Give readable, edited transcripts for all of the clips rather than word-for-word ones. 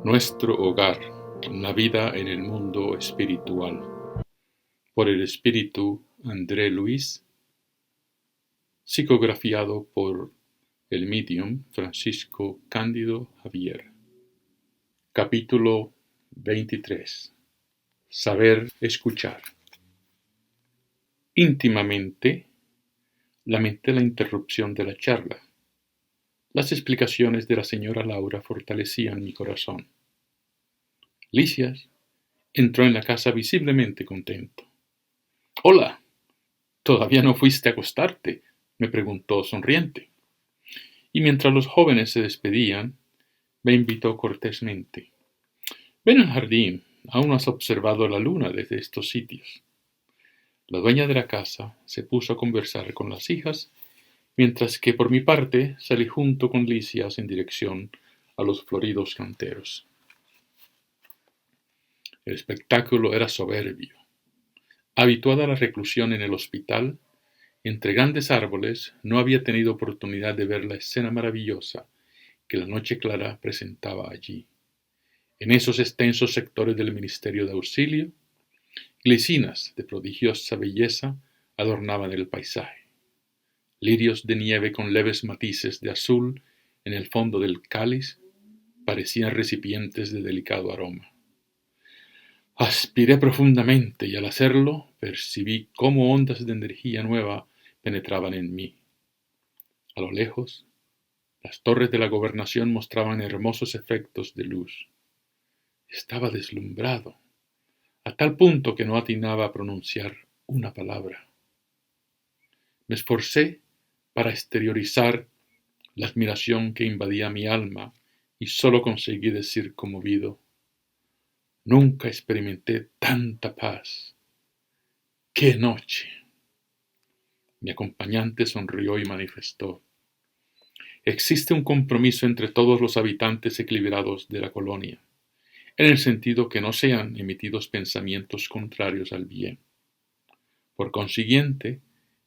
Nuestro hogar, la vida en el mundo espiritual. Por el espíritu André Luis, psicografiado por el medium Francisco Cándido Javier. Capítulo 23. Saber escuchar. Íntimamente, lamenté la interrupción de la charla. Las explicaciones de la señora Laura fortalecían mi corazón. Licias entró en la casa visiblemente contento. «Hola, ¿todavía no fuiste a acostarte?», me preguntó sonriente. Y mientras los jóvenes se despedían, me invitó cortésmente. «Ven al jardín, aún no has observado la luna desde estos sitios». La dueña de la casa se puso a conversar con las hijas, mientras que por mi parte salí junto con Licias en dirección a los floridos canteros. El espectáculo era soberbio. Habituada a la reclusión en el hospital, entre grandes árboles, no había tenido oportunidad de ver la escena maravillosa que la noche clara presentaba allí. En esos extensos sectores del Ministerio de Auxilio, glicinas de prodigiosa belleza adornaban el paisaje. Lirios de nieve con leves matices de azul en el fondo del cáliz parecían recipientes de delicado aroma. Aspiré profundamente y al hacerlo percibí cómo ondas de energía nueva penetraban en mí. A lo lejos, las torres de la gobernación mostraban hermosos efectos de luz. Estaba deslumbrado, a tal punto que no atinaba a pronunciar una palabra. Me esforcé para exteriorizar la admiración que invadía mi alma y solo conseguí decir conmovido: «Nunca experimenté tanta paz. ¡Qué noche!». Mi acompañante sonrió y manifestó: «Existe un compromiso entre todos los habitantes equilibrados de la colonia, en el sentido que no sean emitidos pensamientos contrarios al bien. Por consiguiente,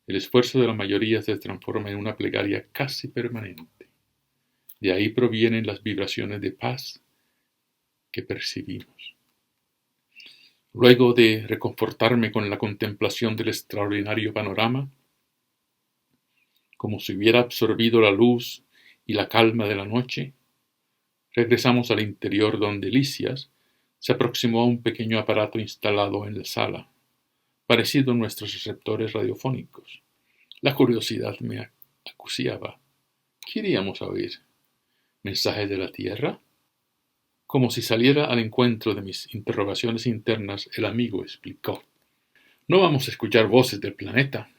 el esfuerzo de la mayoría se transforma en una plegaria casi permanente. De ahí provienen las vibraciones de paz que percibimos». Luego de reconfortarme con la contemplación del extraordinario panorama, como si hubiera absorbido la luz y la calma de la noche, regresamos al interior donde Licias se aproximó a un pequeño aparato instalado en la sala, parecido a nuestros receptores radiofónicos. La curiosidad me acuciaba. ¿Qué iríamos a oír? ¿Mensajes de la Tierra? Como si saliera al encuentro de mis interrogaciones internas, el amigo explicó: «No vamos a escuchar voces del planeta.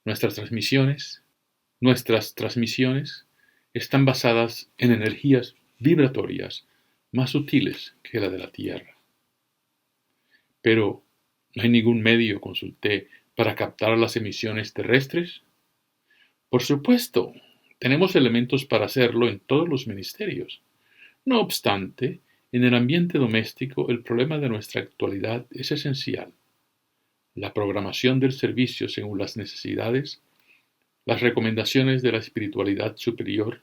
Nuestras transmisiones están basadas en energías vibratorias más sutiles que la de la Tierra». «Pero, ¿no hay ningún medio», consulté, «para captar las emisiones terrestres?» «Por supuesto, tenemos elementos para hacerlo en todos los ministerios. No obstante, en el ambiente doméstico el problema de nuestra actualidad es esencial: la programación del servicio según las necesidades, las recomendaciones de la espiritualidad superior,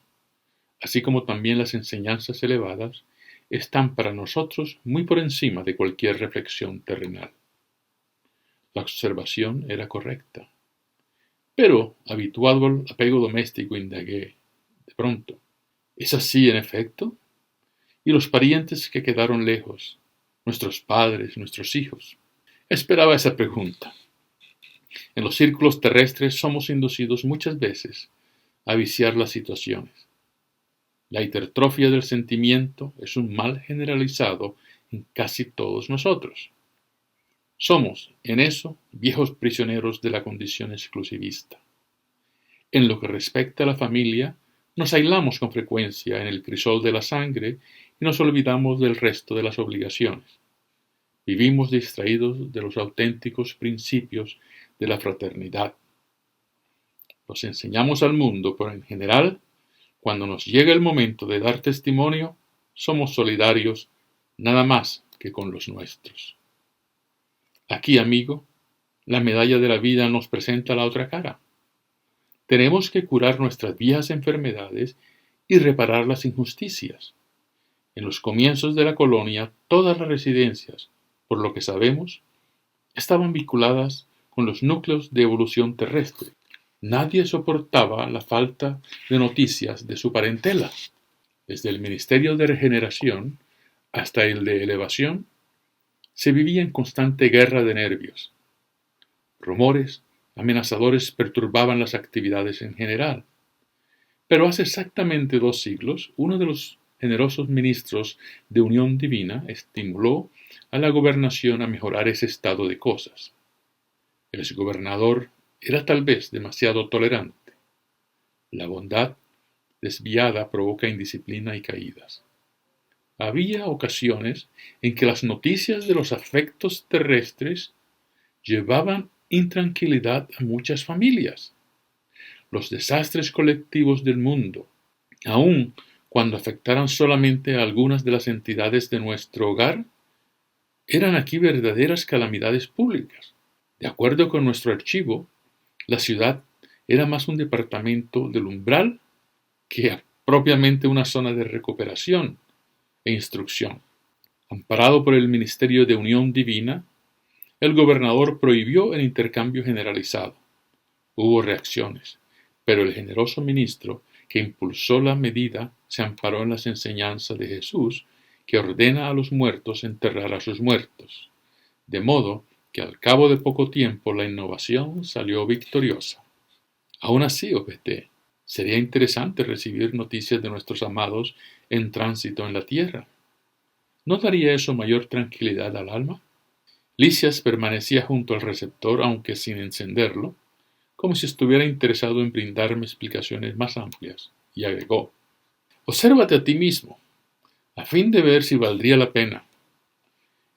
así como también las enseñanzas elevadas, están para nosotros muy por encima de cualquier reflexión terrenal». La observación era correcta. Pero, habituado al apego doméstico, indagué, de pronto: «¿Es así en efecto? ¿Y los parientes que quedaron lejos, nuestros padres, nuestros hijos?». Esperaba esa pregunta. En los círculos terrestres somos inducidos muchas veces a viciar las situaciones. La hipertrofia del sentimiento es un mal generalizado en casi todos nosotros. Somos, en eso, viejos prisioneros de la condición exclusivista. En lo que respecta a la familia, nos aislamos con frecuencia en el crisol de la sangre y nos olvidamos del resto de las obligaciones. Vivimos distraídos de los auténticos principios de la fraternidad. Los enseñamos al mundo, pero en general, cuando nos llega el momento de dar testimonio, somos solidarios nada más que con los nuestros. Aquí, amigo, la medalla de la vida nos presenta la otra cara. Tenemos que curar nuestras viejas enfermedades y reparar las injusticias. En los comienzos de la colonia, todas las residencias, por lo que sabemos, estaban vinculadas con los núcleos de evolución terrestre. Nadie soportaba la falta de noticias de su parentela. Desde el Ministerio de Regeneración hasta el de Elevación, se vivía en constante guerra de nervios. Rumores amenazadores perturbaban las actividades en general. Pero hace exactamente 2 siglos, uno de los generosos ministros de Unión Divina estimuló a la gobernación a mejorar ese estado de cosas. El exgobernador era tal vez demasiado tolerante. La bondad desviada provoca indisciplina y caídas. Había ocasiones en que las noticias de los afectos terrestres llevaban intranquilidad a muchas familias. Los desastres colectivos del mundo, aun cuando afectaran solamente a algunas de las entidades de nuestro hogar, eran aquí verdaderas calamidades públicas. De acuerdo con nuestro archivo, la ciudad era más un departamento del umbral que propiamente una zona de recuperación e instrucción. Amparado por el Ministerio de Unión Divina, el gobernador prohibió el intercambio generalizado. Hubo reacciones, pero el generoso ministro que impulsó la medida se amparó en las enseñanzas de Jesús, que ordena a los muertos enterrar a sus muertos, de modo que al cabo de poco tiempo la innovación salió victoriosa. Aún así, objeté, sería interesante recibir noticias de nuestros amados en tránsito en la tierra. ¿No daría eso mayor tranquilidad al alma? Lisias permanecía junto al receptor, aunque sin encenderlo, como si estuviera interesado en brindarme explicaciones más amplias, y agregó: «Obsérvate a ti mismo, a fin de ver si valdría la pena.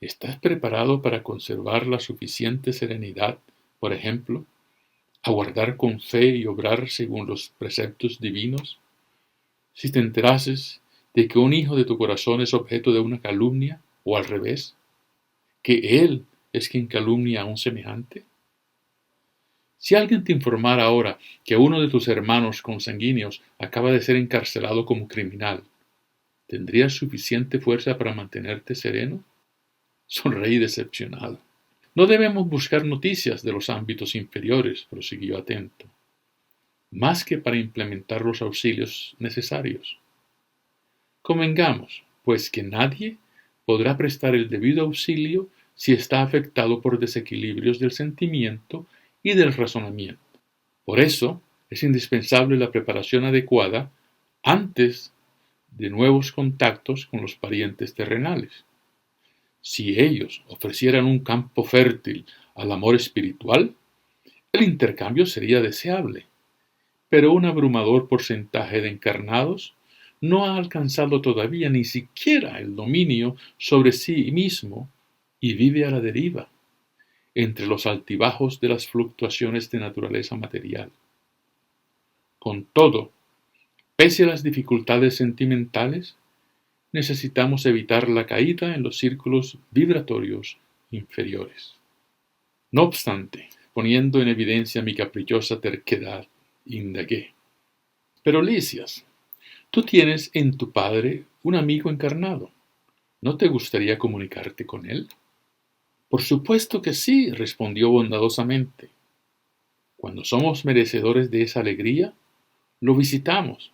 ¿Estás preparado para conservar la suficiente serenidad, por ejemplo, aguardar con fe y obrar según los preceptos divinos? Si te enterases de que un hijo de tu corazón es objeto de una calumnia, o al revés, que él es quien calumnia a un semejante. Si alguien te informara ahora que uno de tus hermanos consanguíneos acaba de ser encarcelado como criminal, ¿tendrías suficiente fuerza para mantenerte sereno?». Sonreí decepcionado. «No debemos buscar noticias de los ámbitos inferiores», prosiguió atento, «más que para implementar los auxilios necesarios. Convengamos, pues, que nadie podrá prestar el debido auxilio si está afectado por desequilibrios del sentimiento y del razonamiento. Por eso es indispensable la preparación adecuada antes de nuevos contactos con los parientes terrenales. Si ellos ofrecieran un campo fértil al amor espiritual, el intercambio sería deseable, pero un abrumador porcentaje de encarnados no ha alcanzado todavía ni siquiera el dominio sobre sí mismo y vive a la deriva, entre los altibajos de las fluctuaciones de naturaleza material. Con todo, pese a las dificultades sentimentales, necesitamos evitar la caída en los círculos vibratorios inferiores. No obstante, poniendo en evidencia mi caprichosa terquedad, indagué: «Pero Lisias, tú tienes en tu padre un amigo encarnado. ¿No te gustaría comunicarte con él?». «Por supuesto que sí», respondió bondadosamente. «Cuando somos merecedores de esa alegría, lo visitamos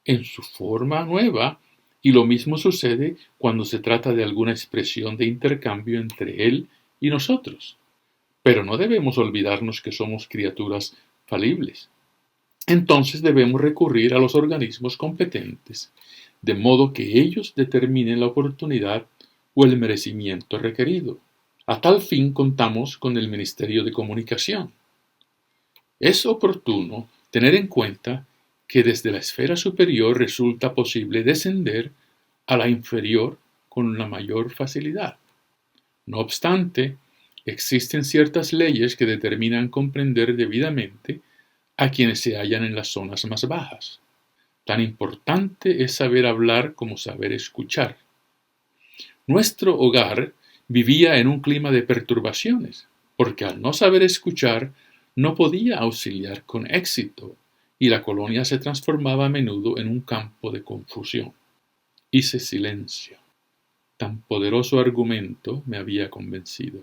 en su forma nueva, y lo mismo sucede cuando se trata de alguna expresión de intercambio entre él y nosotros. Pero no debemos olvidarnos que somos criaturas falibles. Entonces debemos recurrir a los organismos competentes, de modo que ellos determinen la oportunidad o el merecimiento requerido. A tal fin contamos con el Ministerio de Comunicación. Es oportuno tener en cuenta que desde la esfera superior resulta posible descender a la inferior con la mayor facilidad. No obstante, existen ciertas leyes que determinan comprender debidamente a quienes se hallan en las zonas más bajas. Tan importante es saber hablar como saber escuchar. Nuestro hogar vivía en un clima de perturbaciones, porque al no saber escuchar no podía auxiliar con éxito, y la colonia se transformaba a menudo en un campo de confusión. Hice silencio. Tan poderoso argumento me había convencido.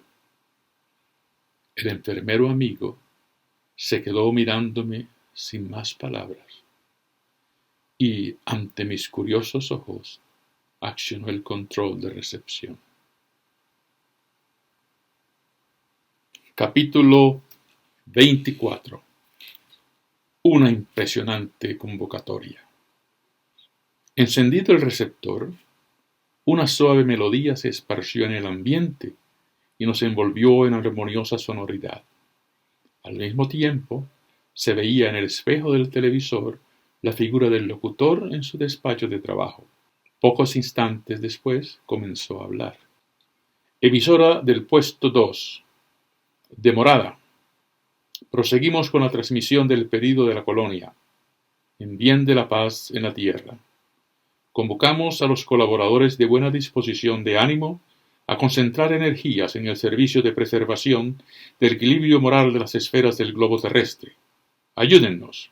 El enfermero amigo se quedó mirándome sin más palabras y, ante mis curiosos ojos, accionó el control de recepción. Capítulo 24. Una impresionante convocatoria. Encendido el receptor, una suave melodía se esparció en el ambiente y nos envolvió en armoniosa sonoridad. Al mismo tiempo, se veía en el espejo del televisor la figura del locutor en su despacho de trabajo. Pocos instantes después comenzó a hablar. Emisora del puesto 2, de Morada. Proseguimos con la transmisión del pedido de la colonia, en bien de la paz en la tierra. Convocamos a los colaboradores de buena disposición de ánimo a concentrar energías en el servicio de preservación del equilibrio moral de las esferas del globo terrestre. Ayúdennos.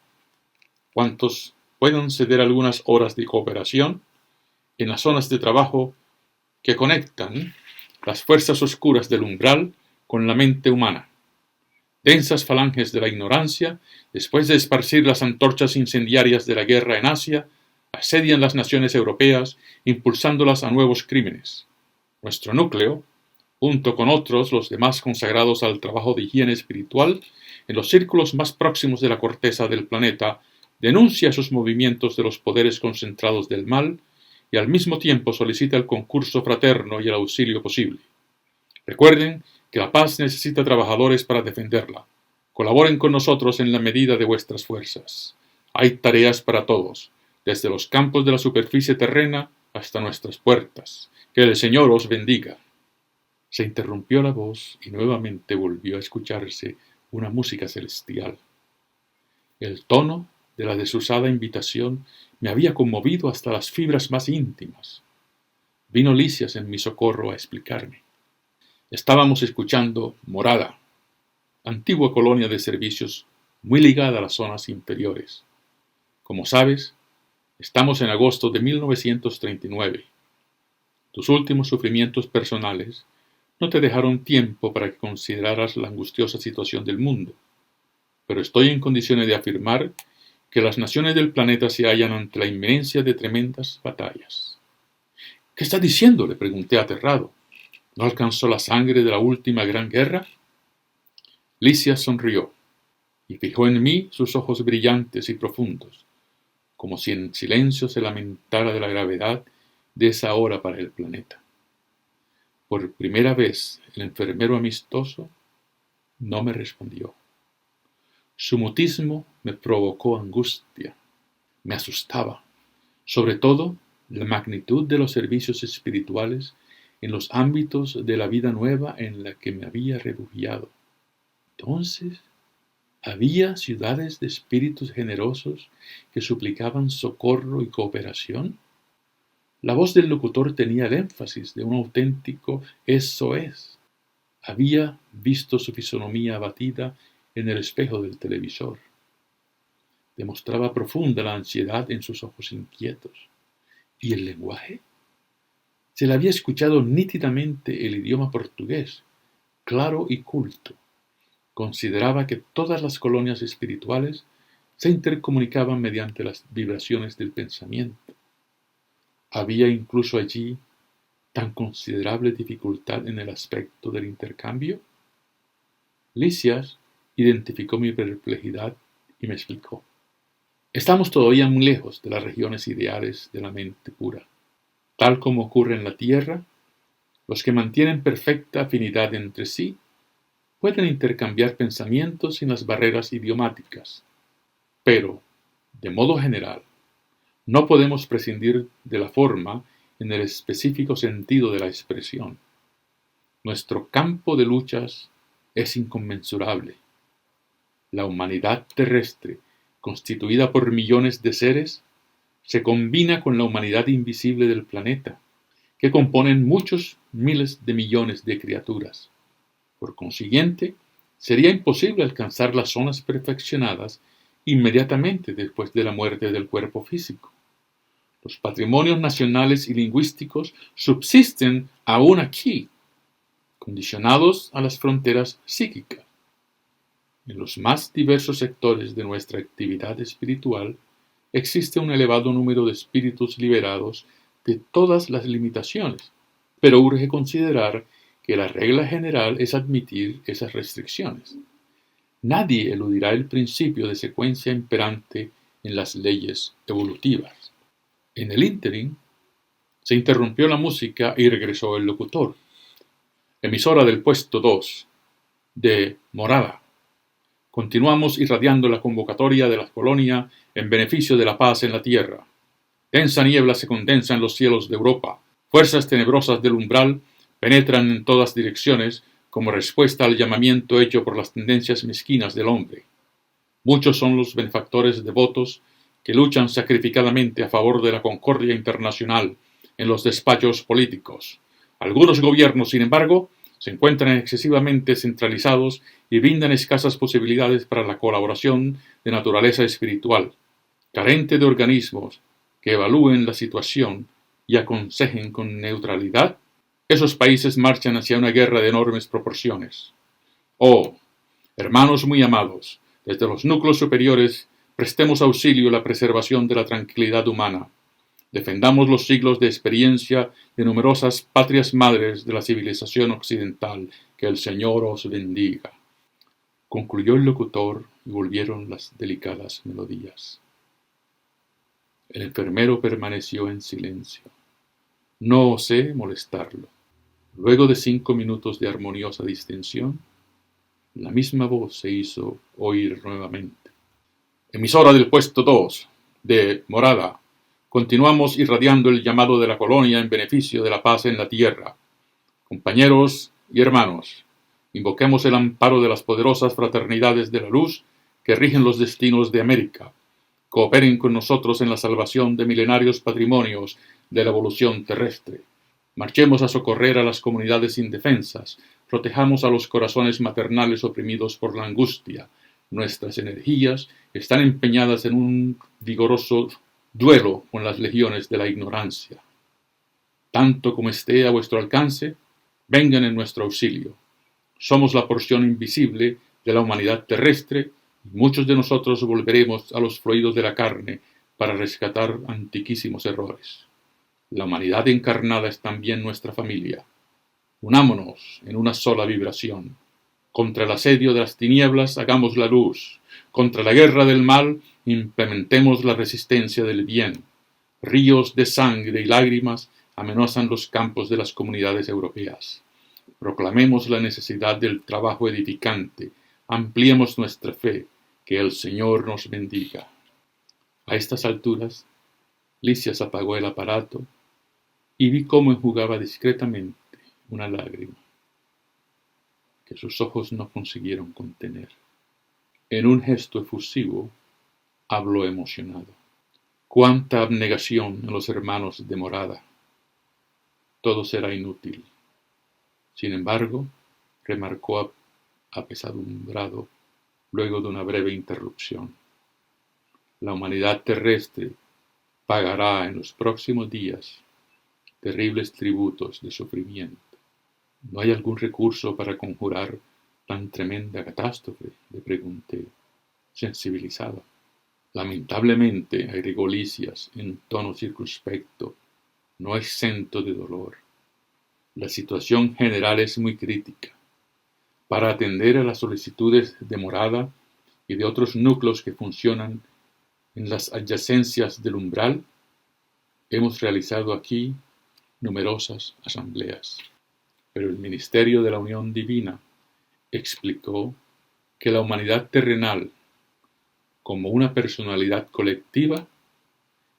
Cuantos puedan ceder algunas horas de cooperación en las zonas de trabajo que conectan las fuerzas oscuras del umbral con la mente humana. Densas falanges de la ignorancia, después de esparcir las antorchas incendiarias de la guerra en Asia, asedian las naciones europeas, impulsándolas a nuevos crímenes. Nuestro núcleo, junto con otros los demás consagrados al trabajo de higiene espiritual, en los círculos más próximos de la corteza del planeta, denuncia sus movimientos de los poderes concentrados del mal y al mismo tiempo solicita el concurso fraterno y el auxilio posible. Recuerden que la paz necesita trabajadores para defenderla. Colaboren con nosotros en la medida de vuestras fuerzas. Hay tareas para todos, desde los campos de la superficie terrena hasta nuestras puertas. Que el Señor os bendiga. Se interrumpió la voz y nuevamente volvió a escucharse una música celestial. El tono de la desusada invitación me había conmovido hasta las fibras más íntimas. Vino Lisias en mi socorro a explicarme. Estábamos escuchando Morada, antigua colonia de servicios muy ligada a las zonas inferiores. Como sabes, estamos en agosto de 1939. Tus últimos sufrimientos personales no te dejaron tiempo para que consideraras la angustiosa situación del mundo, pero estoy en condiciones de afirmar que las naciones del planeta se hallan ante la inminencia de tremendas batallas. ¿Qué está diciendo?, le pregunté aterrado. ¿No alcanzó la sangre de la última gran guerra? Lisias sonrió y fijó en mí sus ojos brillantes y profundos, como si en silencio se lamentara de la gravedad de esa hora para el planeta. Por primera vez el enfermero amistoso no me respondió. Su mutismo me provocó angustia, me asustaba, sobre todo la magnitud de los servicios espirituales en los ámbitos de la vida nueva en la que me había refugiado. Entonces, ¿había ciudades de espíritus generosos que suplicaban socorro y cooperación? La voz del locutor tenía el énfasis de un auténtico "eso es". Había visto su fisonomía abatida en el espejo del televisor. Demostraba profunda la ansiedad en sus ojos inquietos. ¿Y el lenguaje? Se le había escuchado nítidamente el idioma portugués, claro y culto. Consideraba que todas las colonias espirituales se intercomunicaban mediante las vibraciones del pensamiento. Había incluso allí tan considerable dificultad en el aspecto del intercambio. Lisias identificó mi perplejidad y me explicó. Estamos todavía muy lejos de las regiones ideales de la mente pura. Tal como ocurre en la Tierra, los que mantienen perfecta afinidad entre sí pueden intercambiar pensamientos sin las barreras idiomáticas. Pero, de modo general, no podemos prescindir de la forma en el específico sentido de la expresión. Nuestro campo de luchas es inconmensurable. La humanidad terrestre, constituida por millones de seres, se combina con la humanidad invisible del planeta, que componen muchos miles de millones de criaturas. Por consiguiente, sería imposible alcanzar las zonas perfeccionadas inmediatamente después de la muerte del cuerpo físico. Los patrimonios nacionales y lingüísticos subsisten aún aquí, condicionados a las fronteras psíquicas. En los más diversos sectores de nuestra actividad espiritual existe un elevado número de espíritus liberados de todas las limitaciones, pero urge considerar que la regla general es admitir esas restricciones. Nadie eludirá el principio de secuencia imperante en las leyes evolutivas. En el ínterin, se interrumpió la música y regresó el locutor. Emisora del puesto 2, de Morada. Continuamos irradiando la convocatoria de la colonia en beneficio de la paz en la tierra. Densa niebla se condensa en los cielos de Europa. Fuerzas tenebrosas del umbral penetran en todas direcciones como respuesta al llamamiento hecho por las tendencias mezquinas del hombre. Muchos son los benefactores devotos que luchan sacrificadamente a favor de la concordia internacional en los despachos políticos. Algunos gobiernos, sin embargo, se encuentran excesivamente centralizados y brindan escasas posibilidades para la colaboración de naturaleza espiritual, carente de organismos que evalúen la situación y aconsejen con neutralidad. Esos países marchan hacia una guerra de enormes proporciones. Oh, hermanos muy amados, desde los núcleos superiores prestemos auxilio a la preservación de la tranquilidad humana. Defendamos los siglos de experiencia de numerosas patrias madres de la civilización occidental. Que el Señor os bendiga. Concluyó el locutor y volvieron las delicadas melodías. El enfermero permaneció en silencio. No osé molestarlo. Luego de 5 minutos de armoniosa distensión, la misma voz se hizo oír nuevamente. Emisora del puesto 2, de Morada. Continuamos irradiando el llamado de la colonia en beneficio de la paz en la tierra. Compañeros y hermanos, invoquemos el amparo de las poderosas fraternidades de la luz que rigen los destinos de América. Cooperen con nosotros en la salvación de milenarios patrimonios de la evolución terrestre. Marchemos a socorrer a las comunidades indefensas. Protejamos a los corazones maternales oprimidos por la angustia. Nuestras energías están empeñadas en un vigoroso duelo con las legiones de la ignorancia. Tanto como esté a vuestro alcance, vengan en nuestro auxilio. Somos la porción invisible de la humanidad terrestre y muchos de nosotros volveremos a los fluidos de la carne para rescatar antiquísimos errores. La humanidad encarnada es también nuestra familia. Unámonos en una sola vibración. Contra el asedio de las tinieblas hagamos la luz. Contra la guerra del mal implementemos la resistencia del bien. Ríos de sangre y lágrimas amenazan los campos de las comunidades europeas. Proclamemos la necesidad del trabajo edificante. Ampliemos nuestra fe. Que el Señor nos bendiga. A estas alturas, Lisias apagó el aparato y vi cómo enjugaba discretamente una lágrima que sus ojos no consiguieron contener. En un gesto efusivo, habló emocionado. ¡Cuánta abnegación en los hermanos de Morada! Todo será inútil. Sin embargo, remarcó apesadumbrado luego de una breve interrupción. La humanidad terrestre pagará en los próximos días terribles tributos de sufrimiento. ¿No hay algún recurso para conjurar tan tremenda catástrofe?, le pregunté, sensibilizado. Lamentablemente, agregó Lisias en tono circunspecto, no exento de dolor. La situación general es muy crítica. Para atender a las solicitudes de Morada y de otros núcleos que funcionan en las adyacencias del umbral, hemos realizado aquí numerosas asambleas. Pero el Ministerio de la Unión Divina explicó que la humanidad terrenal, como una personalidad colectiva,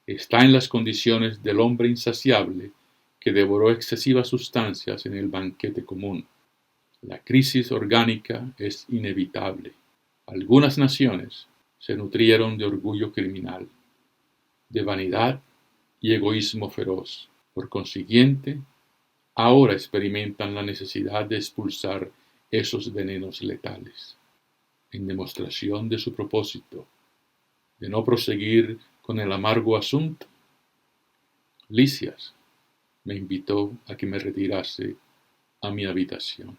está en las condiciones del hombre insaciable que devoró excesivas sustancias en el banquete común. La crisis orgánica es inevitable. Algunas naciones se nutrieron de orgullo criminal, de vanidad y egoísmo feroz. Por consiguiente, ahora experimentan la necesidad de expulsar esos venenos letales. En demostración de su propósito de no proseguir con el amargo asunto, Lisias me invitó a que me retirase a mi habitación.